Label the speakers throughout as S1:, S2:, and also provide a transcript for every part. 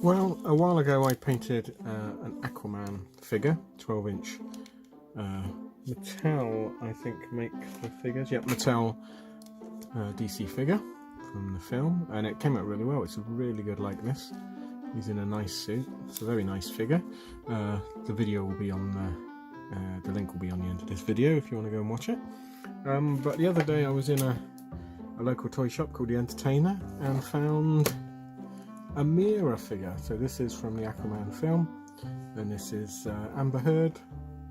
S1: Well, a while ago I painted an Aquaman figure, 12-inch. Mattel, I think, make the figures. Yep, Mattel DC figure from the film, and it came out really well. It's a really good likeness. He's in a nice suit. It's a very nice figure. The video will be on the link will be on the end of this video if you want to go and watch it. But the other day I was in a local toy shop called The Entertainer and found a Mera figure. So this is from the Aquaman film, and this is Amber Heard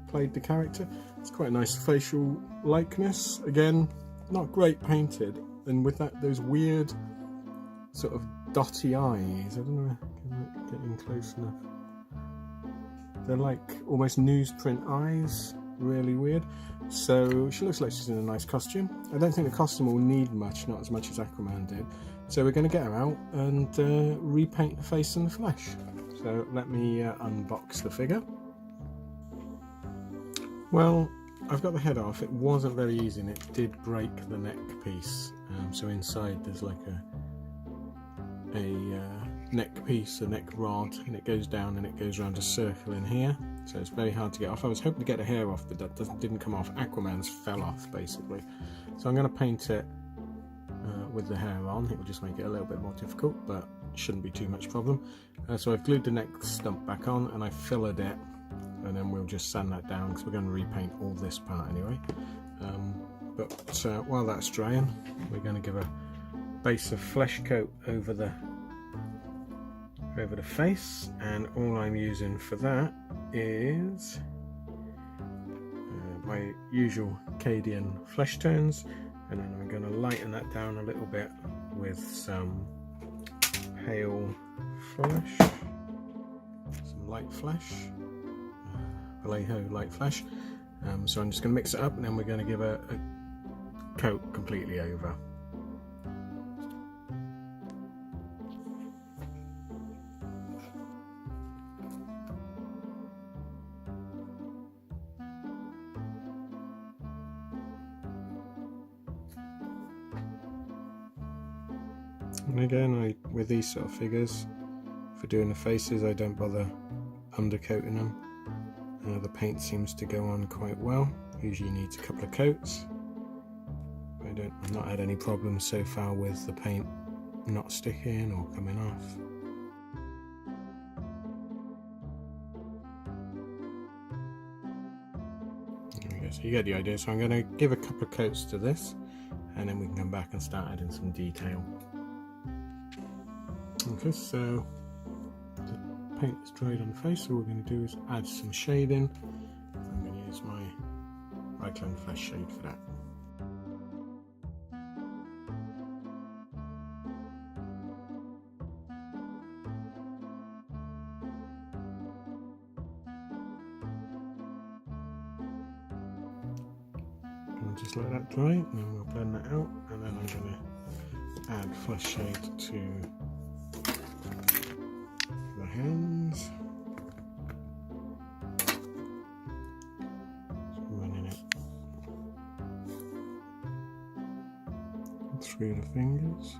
S1: played the character. It's quite a nice facial likeness. Again, not great painted, and with those weird sort of dotty eyes. I don't know, can I get in close enough? They're like almost newsprint eyes, really weird. So she looks like she's in a nice costume. I don't think the costume will need much, not as much as Aquaman did. So we're going to get her out and repaint the face and the flesh. So let me unbox the figure. Well, I've got the head off. It wasn't very easy and it did break the neck piece. So inside there's like a neck piece, a neck rod, and it goes down and it goes around a circle in here. So it's very hard to get off. I was hoping to get the hair off, but that didn't come off. Aquaman's fell off basically. So I'm going to paint it with the hair on. It will just make it a little bit more difficult, but it shouldn't be too much problem. So I've glued the neck stump back on and I fillered it, and then we'll just sand that down because we're going to repaint all this part anyway. But while that's drying, we're going to give a base of flesh coat over the face, and all I'm using for that is my usual Cadian flesh tones, and then I'm going to lighten that down a little bit with some pale flesh, some light flesh, Vallejo light flesh. So I'm just going to mix it up, and then we're going to give a coat completely over. And again, with these sort of figures, for doing the faces, I don't bother undercoating them. The paint seems to go on quite well. Usually needs a couple of coats. I've not had any problems so far with the paint not sticking or coming off. There we go, so you get the idea. So I'm going to give a couple of coats to this, and then we can come back and start adding some detail. Okay, so the paint is dried on the face, so what we're going to do is add some shading. I'm going to use my Repainting Mattel shade for that. And just let that dry, and then we'll blend that out, and then I'm going to add flesh shade to the hands. So running it through the fingers.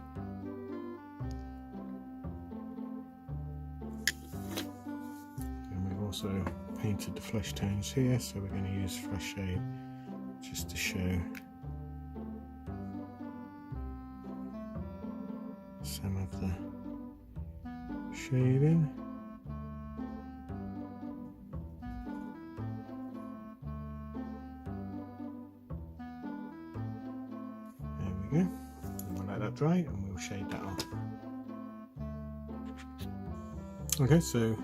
S1: And we've also painted the flesh tones here, so we're going to use flesh shade just to show some of the shading. There we go. And we'll let that dry and we'll shade that off. Okay, so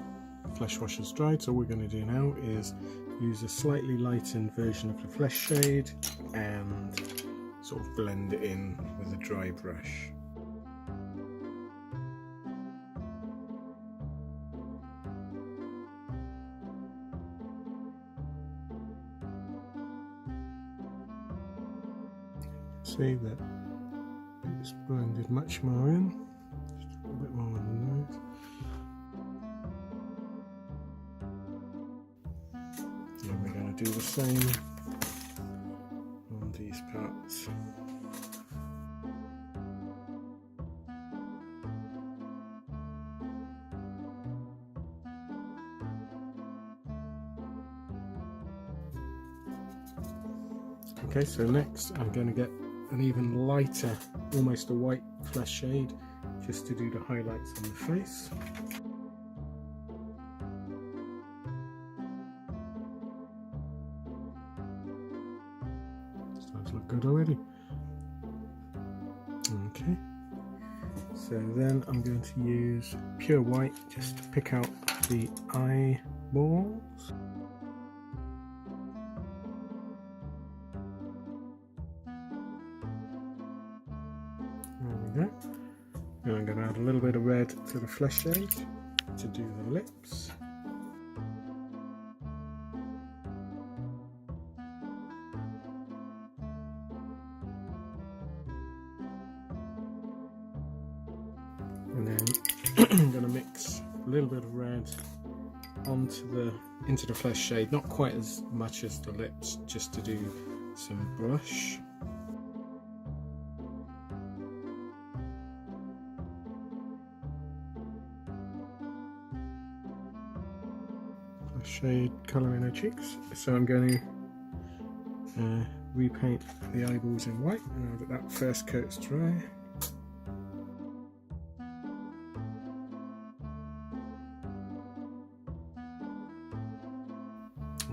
S1: flesh wash is dried, so all we're going to do now is use a slightly lightened version of the flesh shade and sort of blend it in with a dry brush. See that it's blended much more in, just a little bit more on the nose. And we're going to do the same on these parts. Okay, so next I'm going to get an even lighter, almost a white flesh shade, just to do the highlights on the face. Starts to look good already. Okay, so then I'm going to use pure white just to pick out the eyeballs. There we go. And I'm going to add a little bit of red to the flesh shade to do the lips. And then I'm going to mix a little bit of red into the flesh shade, not quite as much as the lips, just to do some blush. Shade colour in her cheeks, so I'm going to repaint the eyeballs in white, and I'll let that first coat's dry.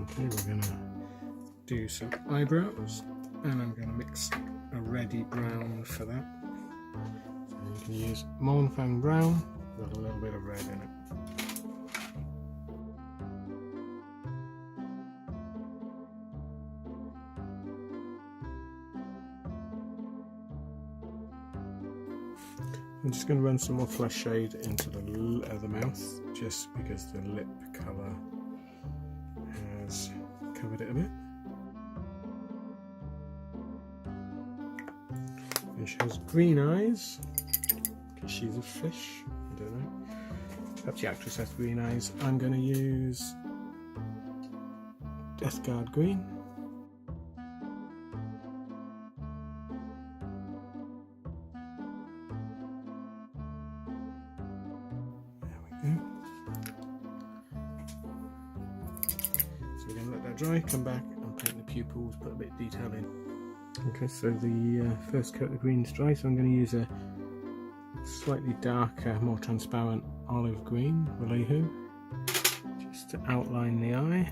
S1: Okay, we're going to do some eyebrows, and I'm going to mix a reddy brown for that. So you can use Mournfang brown with a little bit of red in it. I'm just going to run some more flesh shade into the mouth, just because the lip colour has covered it a bit. And she has green eyes, because she's a fish, I don't know. Perhaps the actress has green eyes. I'm going to use Death Guard green. So we're going to let that dry, come back and paint the pupils, put a bit of detail in. Okay, so the first coat of green is dry, so I'm going to use a slightly darker, more transparent olive green, Vallejo, just to outline the eye.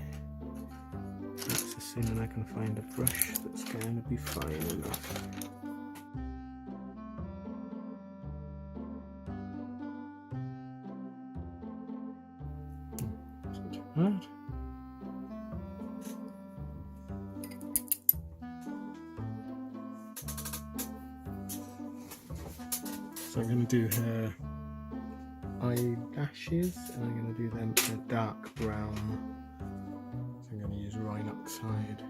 S1: That's assuming I can find a brush that's going to be fine enough. Not too bad. So I'm going to do her eyelashes, and I'm going to do them a dark brown. So I'm going to use Rhinoxide.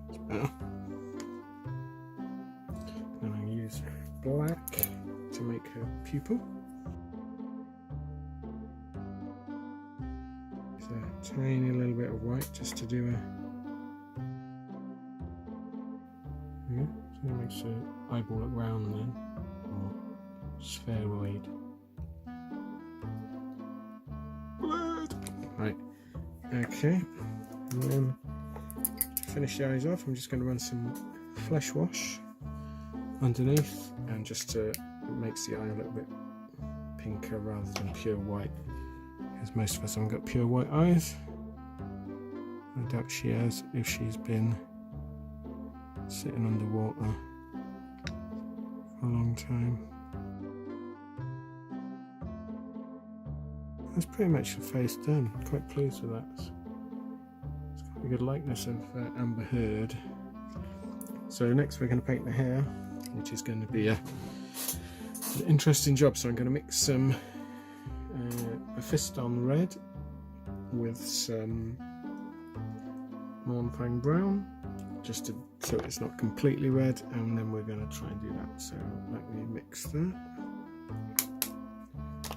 S1: It's better. Then I use black to make her pupil. A tiny little bit of white just to do a so it makes the eyeball look round then, or spheroid. Right, okay, and then to finish the eyes off, I'm just going to run some flesh wash underneath, and just to, it makes the eye a little bit pinker rather than pure white. Because most of us haven't got pure white eyes. I doubt she has if she's been sitting underwater for a long time. That's pretty much the face done. Quite pleased with that. It's got a good likeness of Amber Heard. So next we're going to paint the hair, which is going to be an interesting job. So I'm going to mix some a Fiston red with some Mournfang brown, just so it's not completely red, and then we're going to try and do that. So let me mix that.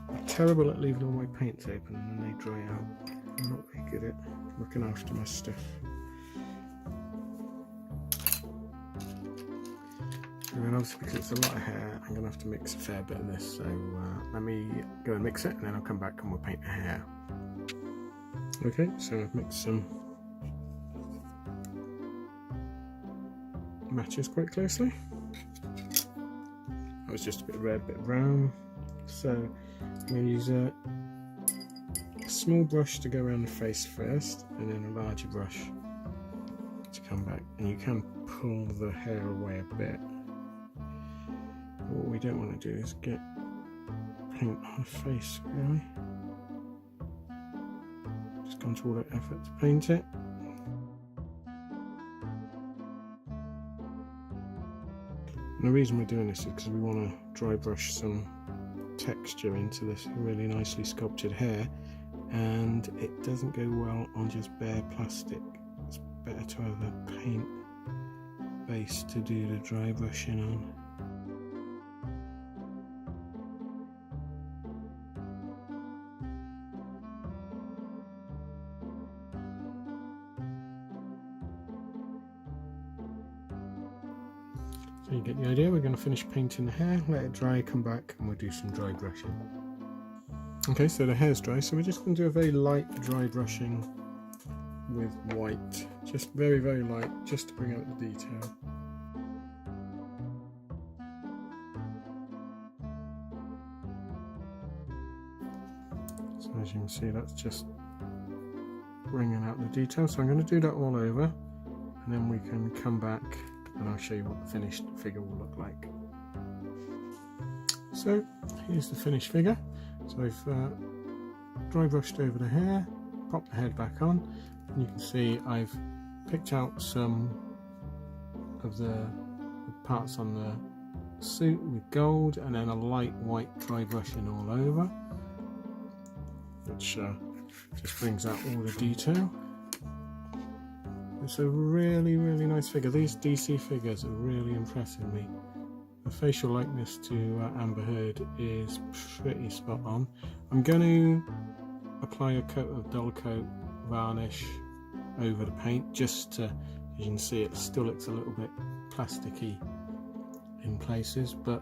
S1: I'm terrible at leaving all my paints open and then they dry out. I'm not very good at looking after my stuff. And then obviously because it's a lot of hair, I'm going to have to mix a fair bit of this. So let me go and mix it, and then I'll come back and we'll paint the hair. Okay, so I've mixed some matches quite closely. That was just a bit red, a bit brown. So I'm going to use a small brush to go around the face first, and then a larger brush to come back. And you can pull the hair away a bit. But what we don't want to do is get paint on the face, really. Just gone to all that effort to paint it. And the reason we're doing this is because we want to dry brush some texture into this really nicely sculptured hair, and it doesn't go well on just bare plastic. It's better to have a paint base to do the dry brushing on. So you get the idea. We're going to finish painting the hair, let it dry, come back, and we'll do some dry brushing. Okay, so the hair's dry, so we're just going to do a very light dry brushing with white. Just very, very light, just to bring out the detail. So as you can see, that's just bringing out the detail. So I'm going to do that all over, and then we can come back and I'll show you what the finished figure will look like. So here's the finished figure. So I've dry brushed over the hair, popped the head back on, and you can see I've picked out some of the parts on the suit with gold, and then a light white dry brushing all over, which just brings out all the detail. It's a really, really nice figure. These DC figures are really impressing me. The facial likeness to Amber Heard is pretty spot on. I'm going to apply a coat of dull coat varnish over the paint, just to, as you can see, it still looks a little bit plasticky in places, but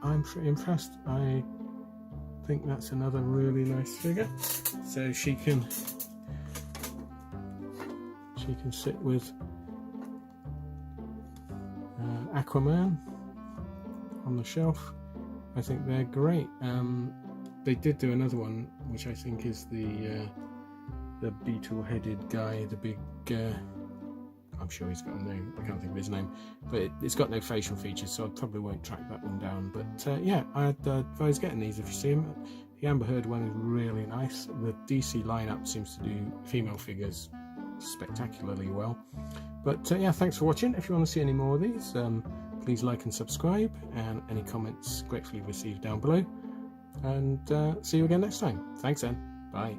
S1: I'm pretty impressed. I think that's another really nice figure. So she can sit with Aquaman on the shelf. I think they're great. They did do another one, which I think is the beetle-headed guy, the big. I'm sure he's got a name. I can't think of his name, but it's got no facial features, so I probably won't track that one down. But yeah, I'd advise getting these if you see them. The Amber Heard one is really nice. The DC lineup seems to do female figures spectacularly well. But yeah, thanks for watching. If you want to see any more of these, please like and subscribe, and any comments gratefully received down below. And see you again next time. Thanks then. Bye.